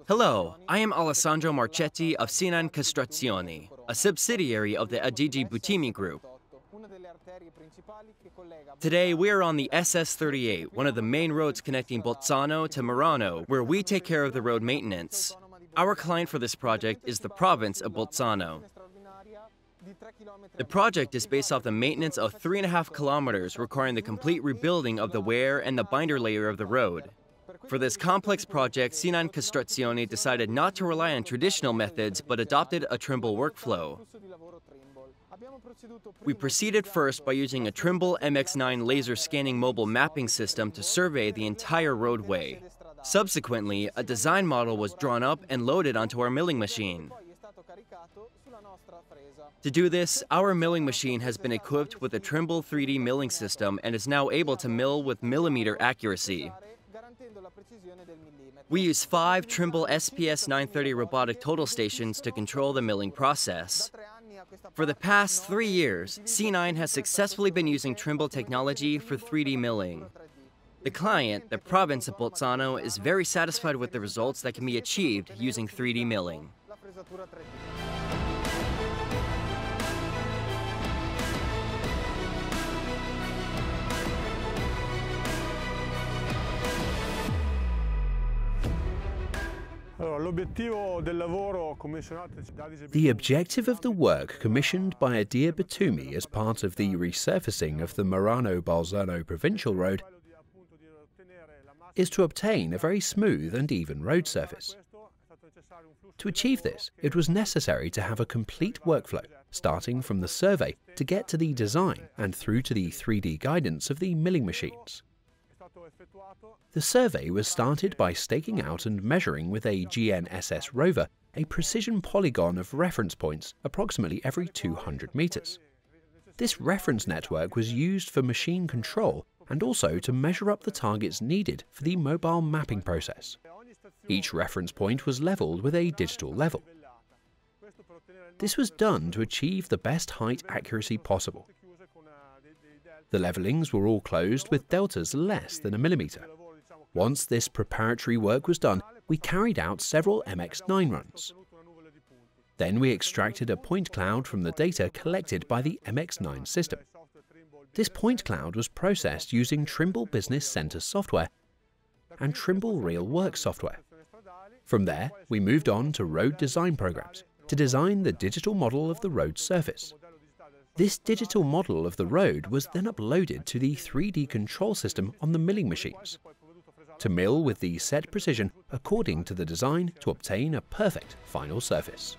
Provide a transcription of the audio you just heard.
Hello, I am Alessandro Marchetti of C9 Costruzioni, a subsidiary of the Adige Buttimi Group. Today we are on the SS38, one of the main roads connecting Bolzano to Murano, where we take care of the road maintenance. Our client for this project is the province of Bolzano. The project is based off the maintenance of 3.5 kilometers, requiring the complete rebuilding of the wear and the binder layer of the road. For this complex project, C9 Costruzioni decided not to rely on traditional methods, but adopted a Trimble workflow. We proceeded first by using a Trimble MX9 laser scanning mobile mapping system to survey the entire roadway. Subsequently, a design model was drawn up and loaded onto our milling machine. To do this, our milling machine has been equipped with a Trimble 3D milling system and is now able to mill with millimeter accuracy. We use 5 Trimble SPS 930 robotic total stations to control the milling process. For the past 3 years, C9 has successfully been using Trimble technology for 3D milling. The client, the province of Bolzano, is very satisfied with the results that can be achieved using 3D milling. The objective of the work commissioned by Adige Buttimi as part of the resurfacing of the Murano-Bolzano provincial road is to obtain a very smooth and even road surface. To achieve this, it was necessary to have a complete workflow, starting from the survey to get to the design and through to the 3D guidance of the milling machines. The survey was started by staking out and measuring with a GNSS rover a precision polygon of reference points approximately every 200 meters. This reference network was used for machine control and also to measure up the targets needed for the mobile mapping process. Each reference point was leveled with a digital level. This was done to achieve the best height accuracy possible. The levelings were all closed with deltas less than a millimeter. Once this preparatory work was done, we carried out several MX9 runs. Then we extracted a point cloud from the data collected by the MX9 system. This point cloud was processed using Trimble Business Center software and Trimble Real Work software. From there, we moved on to road design programs to design the digital model of the road surface. This digital model of the road was then uploaded to the 3D control system on the milling machines to mill with the set precision according to the design to obtain a perfect final surface.